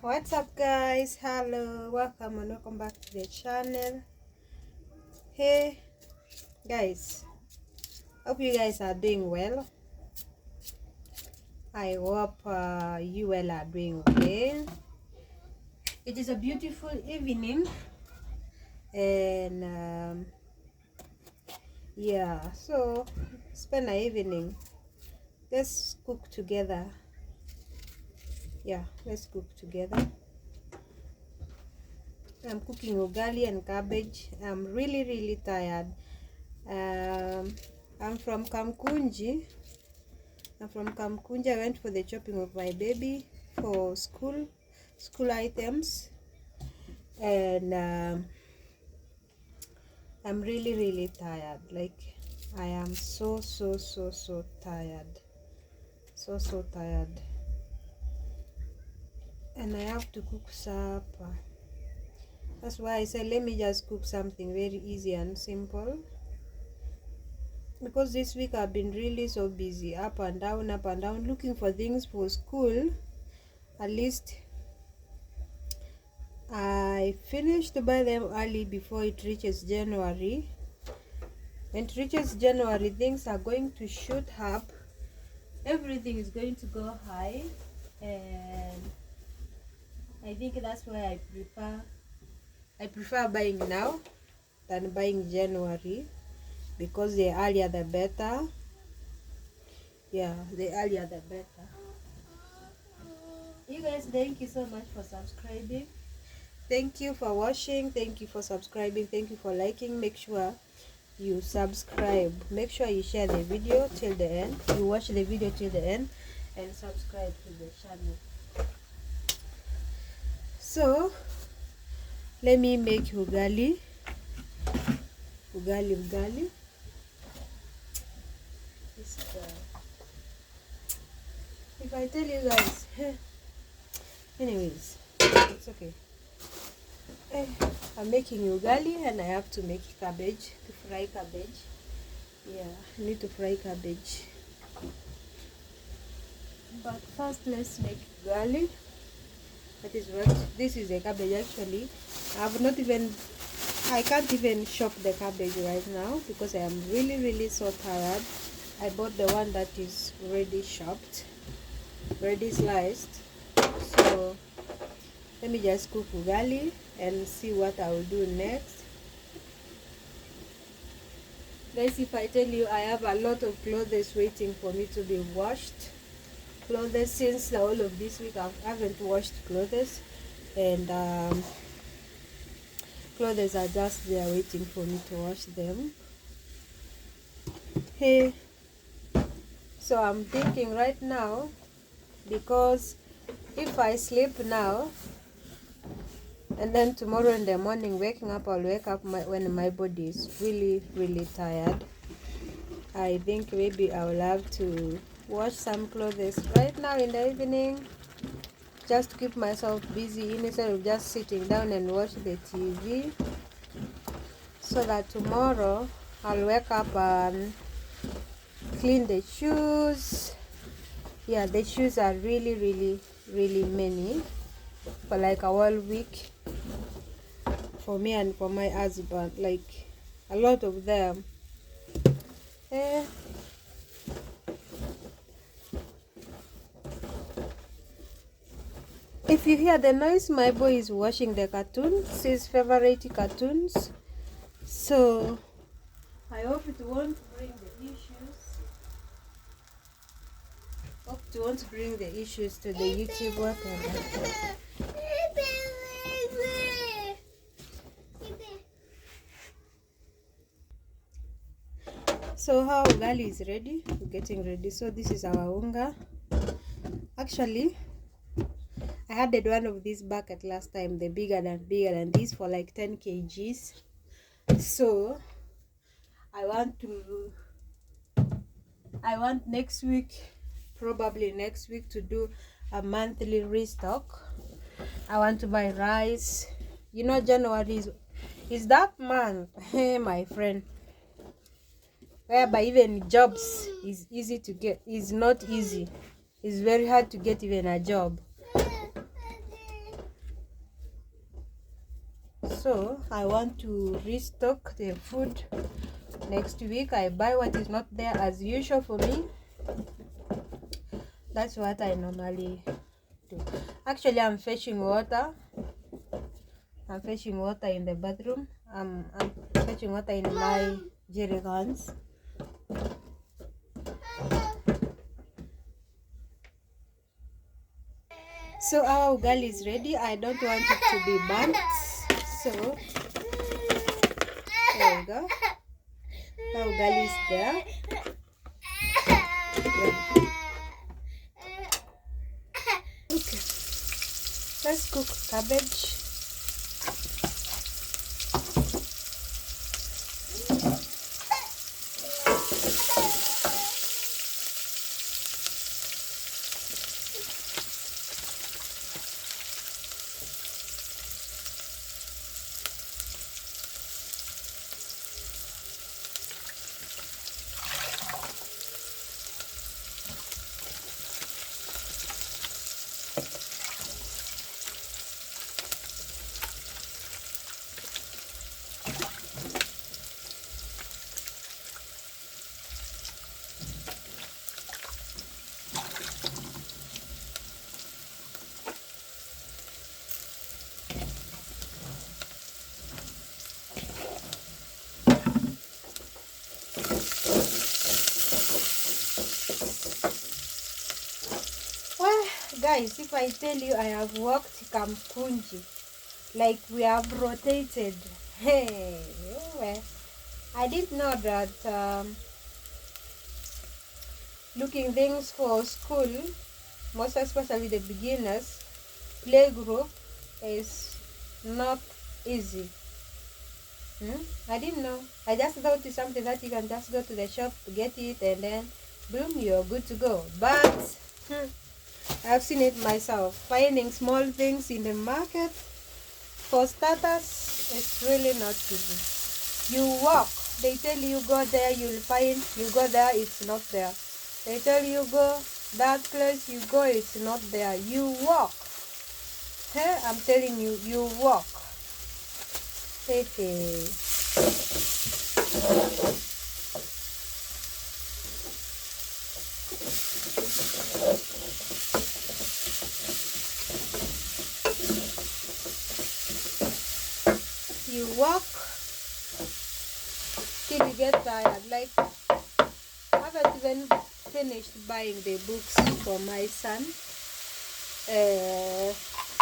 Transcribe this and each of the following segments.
What's up, guys? Hello, welcome and welcome back to the channel. Hey guys, hope you guys are doing well. I hope you all are doing okay. It is a beautiful evening, and yeah, so spend an evening. Let's cook together. Yeah, let's cook together. I'm cooking ugali and cabbage. I'm really tired. I'm from Kamukunji. I went for the shopping of my baby for school items, and I'm really tired. Like, I am so tired, so tired, and I have to cook supper. That's why I said let me just cook something very easy and simple, because this week I've been really so busy, up and down, looking for things for school. At least I finished to buy them early before it reaches January. When it reaches January, things are going to shoot up. Everything is going to go high, and I think that's why I prefer buying now than buying January, because the earlier the better. Yeah, the earlier the better. You guys, thank you so much for subscribing. Thank you for watching. Thank you for subscribing. Thank you for liking. Make sure you subscribe. Make sure you share the video till the end. You watch the video till the end and subscribe to the channel. So let me make ugali. This is if I tell you guys, anyways, it's okay. I'm making ugali, and I have to make cabbage, to fry cabbage. Yeah, I need to fry cabbage. But first, let's make ugali. That is what this is, a cabbage. Actually, I can't even chop the cabbage right now because I am really so tired. I bought the one that is already chopped, already sliced. So let me just cook ugali and see what I will do next. Guys, if I tell you, I have a lot of clothes waiting for me to be washed. Clothes, since the whole of this week I haven't washed clothes, and clothes are just there waiting for me to wash them. Hey, so I'm thinking right now, because if I sleep now and then tomorrow in the morning waking up, I'll wake up when my body is really tired. I think maybe I will have to wash some clothes right now in the evening, just to keep myself busy instead of just sitting down and watch the TV, so that tomorrow I'll wake up and clean the shoes. Yeah, the shoes are really many, for like a whole week, for me and for my husband, like a lot of them. If you hear the noise, my boy is watching the cartoons, his favorite cartoons, so I hope it won't bring the issues. Hope it won't bring the issues to the YouTube, whatever. So how ugali is ready, we're getting ready. So this is our unga. Actually, I added one of these bucket last time, the bigger than this, for like 10 kgs. So I want next week, probably next week, to do a monthly restock. I want to buy rice. You know, January is that month, hey my friend, whereby even jobs is easy to get. It's not easy, it's very hard to get even a job. So I want to restock the food next week. I buy what is not there as usual for me. That's what I normally do. Actually, I'm fetching water. I'm fetching water in the bathroom. I'm fetching water in my jerry cans. So our ugali is ready. I don't want it to be burnt. So there we go. Our ugali is there. Yeah. Okay. Let's cook cabbage. Guys, if I tell you I have worked Kamukunji, like we have rotated. Hey, well, I didn't know that looking things for school, most especially the beginners, playgroup is not easy. I didn't know. I just thought it's something that you can just go to the shop to get it and then boom, you're good to go. But I've seen it myself. Finding small things in the market for starters, it's really not easy. You walk, they tell you go there, you'll find, you go there, it's not there. They tell you go that place, you go, it's not there. You walk. Hey, I'm telling you, you walk. Hey, hey. You walk till you get tired. Like, I haven't even finished buying the books for my son.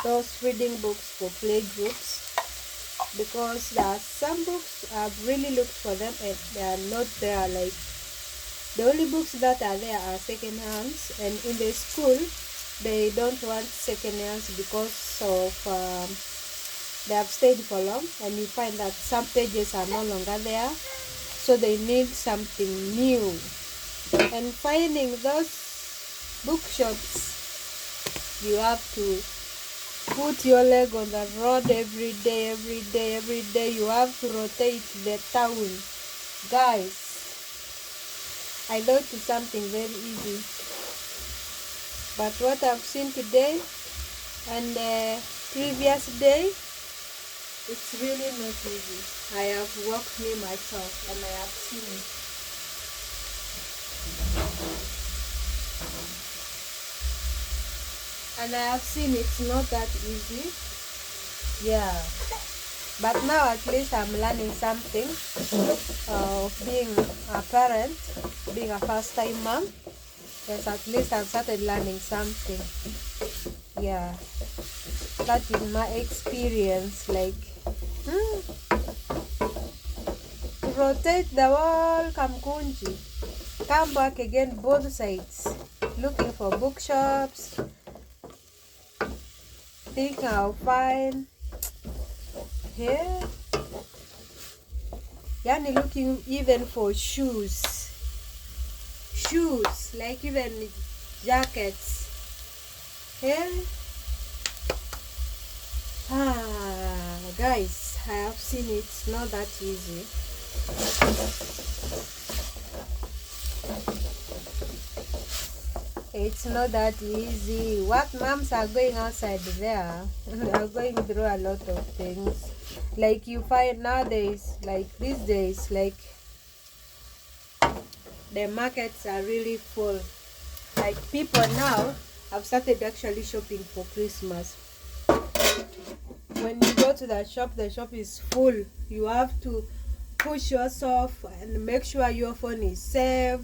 Those reading books for play groups. Because there are some books I've really looked for them and they are not there. Like, the only books that are there are second hands, and in the school they don't want second hands because of they have stayed for long, and you find that some pages are no longer there, so they need something new. And finding those bookshops, you have to put your leg on the road every day. You have to rotate the town. Guys, I thought it's something very easy, but what I've seen today and the previous day, it's really not easy. I have worked me myself and I have seen it. And I have seen it's not that easy. Yeah. But now at least I'm learning something of being a parent, being a first-time mom. Yes, at least I've started learning something. Yeah. That is my experience. Like, rotate the whole Kamukunji. Come back again both sides. Looking for bookshops. Think I'll find here. Yani looking even for shoes, like even jackets. Here. Guys, I have seen it's not that easy. It's not that easy. What moms are going outside there, they are going through a lot of things. Like you find nowadays, like these days, like the markets are really full. Like people now have started actually shopping for Christmas. When you go to the shop is full. You have to push yourself and make sure your phone is safe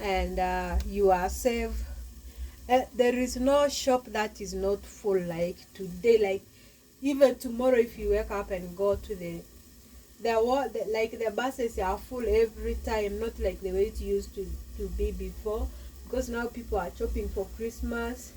and you are safe. There is no shop that is not full. Like today, like even tomorrow, if you wake up and go to the buses are full every time, not like the way it used to be before, because now people are shopping for Christmas,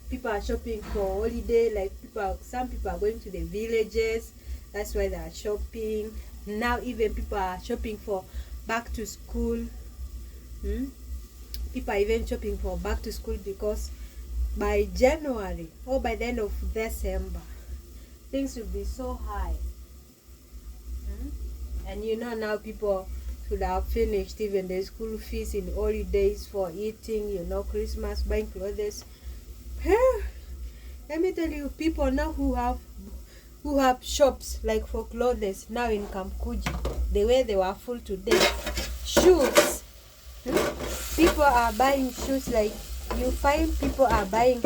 people are shopping for holiday, like some people are going to the villages, that's why they are shopping. Now even people are shopping for back to school. People are even shopping for back to school because by January or by the end of December things will be so high. And you know, now people should have finished even the school fees in holidays for eating, you know, Christmas, buying clothes. Let me tell you, people now who have shops like for clothes now in Kamukunji, the way they were full today. Shoes. People are buying shoes, like you find people are buying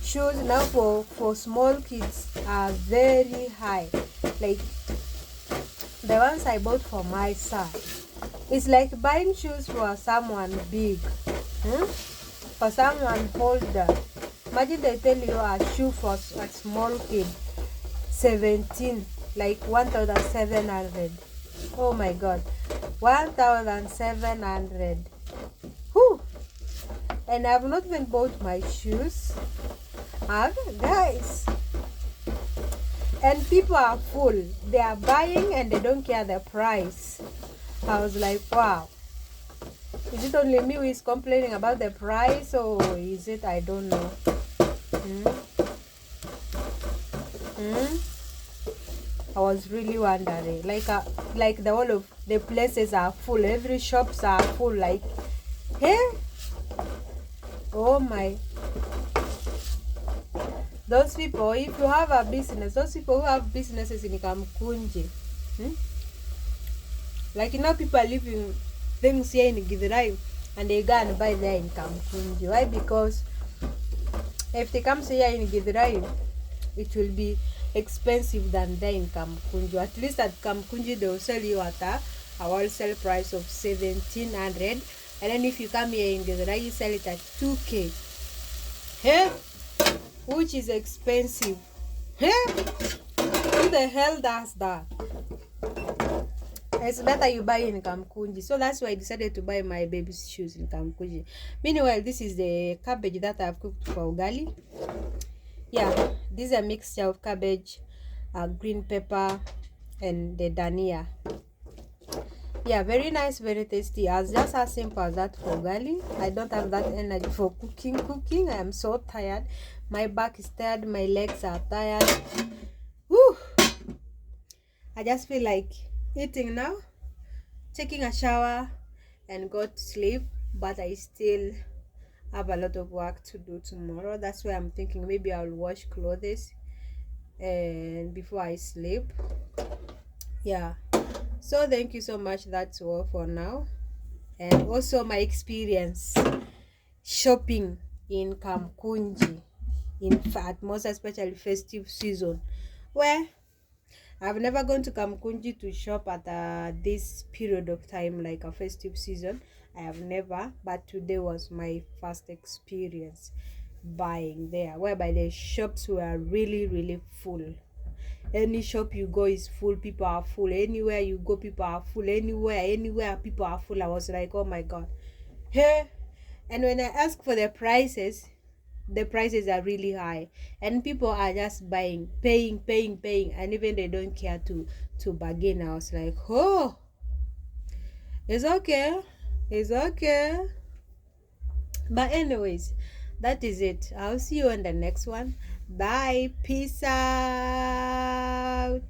shoes now for small kids are very high. Like the ones I bought for my son, it's like buying shoes for someone big, for someone older. Imagine they tell you a shoe for a small kid, 17, like 1,700. Oh my God, 1,700. Whew. And I've not even bought my shoes. Guys. And people are full. They are buying and they don't care the price. I was like, wow. Is it only me who is complaining about the price, or is it, I don't know. I was really wondering. Like the whole of the places are full. Every shops are full. Like, hey, oh my. Those people, if you have a business, those people who have businesses in Kamukunji, like, you know, people are leaving things here in Githurai and they go and buy there in Kamukunji. Why? Because if they come here in Githurai, it will be expensive than there in Kamukunji. At least at Kamukunji, they will sell you at a wholesale price of 1,700, and then if you come here in Githurai, you sell it at 2K. Hey, which is expensive. Hey, who the hell does that? It's better you buy in Kamukunji. So that's why I decided to buy my baby's shoes in Kamukunji. Meanwhile, this is the cabbage that I've cooked for ugali. Yeah, this is a mixture of cabbage, green pepper, and the dania. Yeah, very nice, very tasty. As just as simple as that for ugali. I don't have that energy for cooking. I am so tired. My back is tired, my legs are tired. Woo! I just feel like eating now, taking a shower, and go to sleep. But I still have a lot of work to do tomorrow. That's why I'm thinking maybe I'll wash clothes and before I sleep. Yeah. So thank you so much. That's all for now. And also my experience shopping in Kamukunji, in fact, most especially festive season, where I've never gone to Kamukunji to shop at this period of time, like a festive season. I have never, but today was my first experience buying there, whereby the shops were really, really full. Any shop you go is full, people are full. Anywhere you go, people are full. Anywhere people are full. I was like, oh my God. Hey, and when I ask for the prices are really high, and people are just buying, paying, and even they don't care to bargain. I was like, oh, it's okay. But anyways, that is it. I'll see you on the next one. Bye. Peace out.